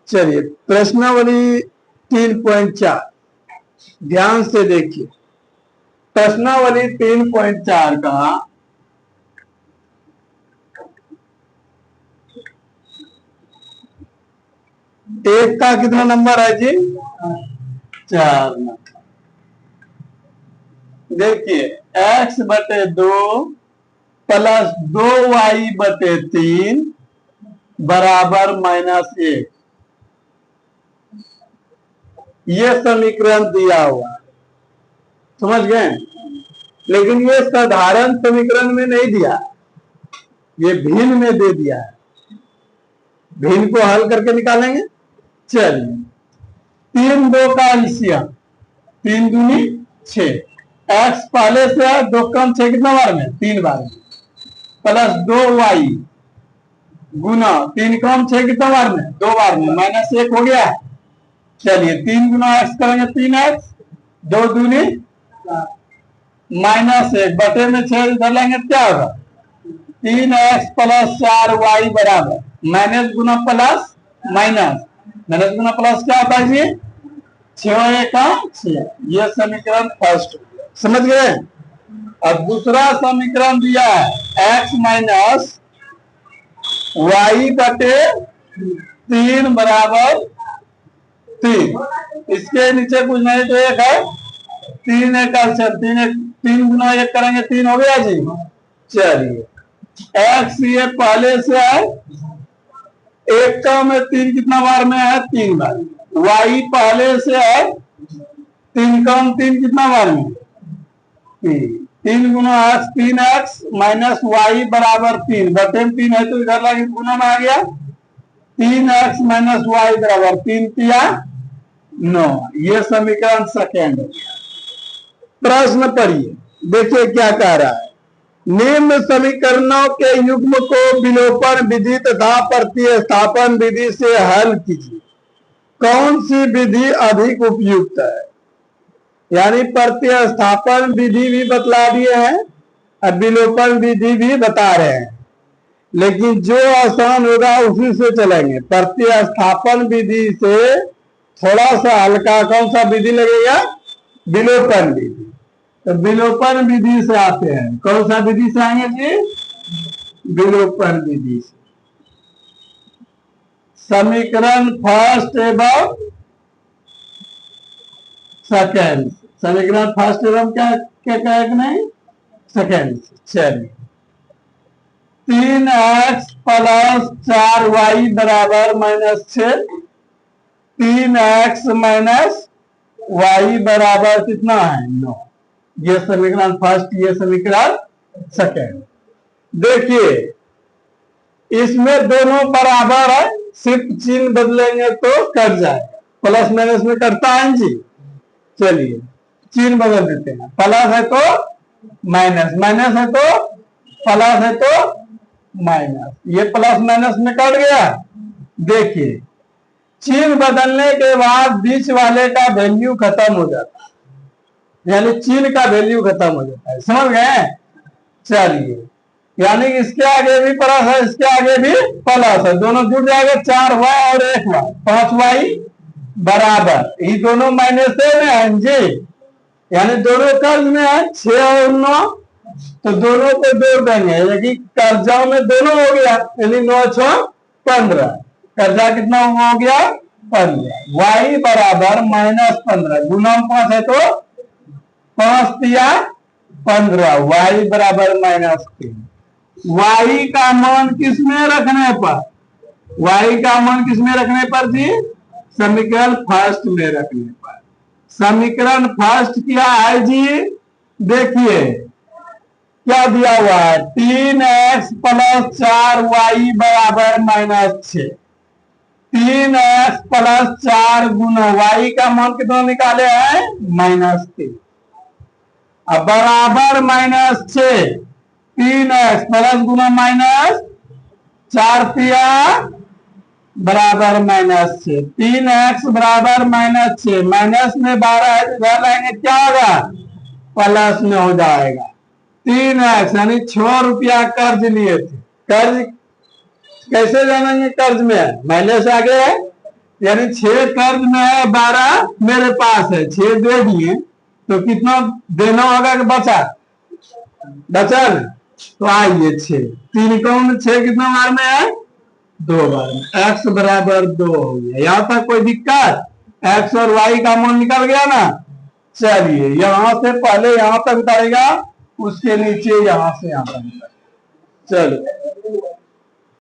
चलिए प्रश्नावली 3.4 ध्यान से देखिए। प्रश्नावली 3.4 का एक का कितना नंबर है जी? 4 नंबर। देखिए x/2 प्लस 2y/3 बराबर -1, ये समीकरण दिया हुआ है, समझ गए। लेकिन ये साधारण समीकरण में नहीं दिया, ये भिन्न में दे दिया है। भिन्न को हल करके निकालेंगे। चलिए 3 2 का LCM 3 दूनी 6, x पहले से है, 2 कम 6 कितना बार में? 3 बार में, प्लस 2y गुना 3 कम 6 कितना बार में? 2 बार में, -1 हो गया। चलिए 3 गुना x करेंगे 3x, 2 दूनी -1 बटे में 6 इधर लेंगे, क्या होगा? 3x प्लस 4y बराबर माइनस गुना प्लस माइनस, माइनस गुना प्लस क्या होता है जी? 6 का 6। ये समीकरण फर्स्ट, समझ गए। अब दूसरा समीकरण दिया है x माइनस वाई बटे 3 बराबर 3। इसके नीचे कुछ नहीं तो एक है 3 एक 3 गुना 1 करेंगे 3 हो गया जी। चलिए x ये पहले से है, 1 का में 3 कितना बार में है? 3 बार। y पहले से है, 3 कम 3 कितना बार में? 3 गुना x 3x माइनस वाई बराबर 3 बटे में 3 है तो इधर लगे गुना में आ गया। 3x माइनस वाई बराबर 3 तिया 9। ये समीकरण सेकेंड है। प्रश्न पढ़िए, देखिए क्या कह रहा है। निम्न समीकरणों के युग्म को विलोपन विधि तथा प्रतिस्थापन विधि से हल कीजिए। कौन सी विधि अधिक उपयुक्त है? यानी प्रतिस्थापन विधि भी बतला दिए हैं और विलोपन विधि भी बता रहे हैं, लेकिन जो आसान होगा उसी से चलेंगे। प्रतिस्थापन विधि से थोड़ा सा हल्का कौन सा विधि लगेगा? विलोपन विधि। तो विलोपन विधि से आते हैं, कौन सा विधि से आएंगे जी? विलोपन विधि से। समीकरण फर्स्ट एवं सेकेंड, समीकरण फर्स्ट एवं क्या क्या कहे नहीं? सेकेंड। चलिए 3x प्लस 4y बराबर -6, 3x माइनस y बराबर कितना है? 9। ये समीकरण फर्स्ट, ये समीकरण सेकेंड। देखिए इसमें दोनों बराबर है, सिर्फ चिन्ह बदलेंगे तो कट जाएगा। प्लस माइनस में कटता है जी। चलिए चिन्ह बदल देते हैं, प्लस है तो माइनस, माइनस है तो प्लस है तो माइनस, ये प्लस माइनस में कट गया। देखिए चिन्ह बदलने के बाद बीच वाले का वैल्यू खत्म हो जाता है, यानी चिन्ह का वैल्यू खत्म हो जाता है, समझ गए। चलिए यानी इसके आगे भी प्लस है, इसके आगे भी प्लस है, दोनों जुड़ जाएगा। 4y और 1y 5y बराबर, ये दोनों माइनस में है जी, यानी दोनों कर्ज में है 6 और 9, तो दोनों को जोड़ देंगे, यानी कर्जाओं में दोनों हो गया, यानी 9 6 15, कर्जा कितना हो गया? 15। y बराबर -15, गुना 5 है तो 5 तिया 15, y बराबर -3। y का मान किसमें रखने पर? y का मान किसमें रखने पर जी? समीकरण फर्स्ट में रखने पर। समीकरण फर्स्ट क्या है जी? देखिए क्या दिया हुआ है? 3x प्लस 4y बराबर -6, 3x प्लस 4 गुना y का मान कितना निकाले हैं? -3, अब बराबर -6, 3x प्लस गुना माइनस 4 तिया बराबर -6, 3x बराबर -6, माइनस में 12 है तो इधर लाएंगे, क्या होगा? प्लस में हो जाएगा। 3x यानी 6 रुपया कर्ज लिए थे। कर्ज कैसे जानेंगे? कर्ज में माइनस आगे है, यानी 6 कर्ज में है, 12 मेरे पास है, 6 दे दिए तो कितना देना होगा कि बचा बचा ना। तो आइए 6 3 कौन 6 कितना बार में है 2 बार में, x बराबर 2 हो गया। यहां तक कोई दिक्कत, x और y का मान निकल गया ना। चलिए यहां से पहले यहां तक उतारेगा, उसके नीचे यहां से यहां तक। चलो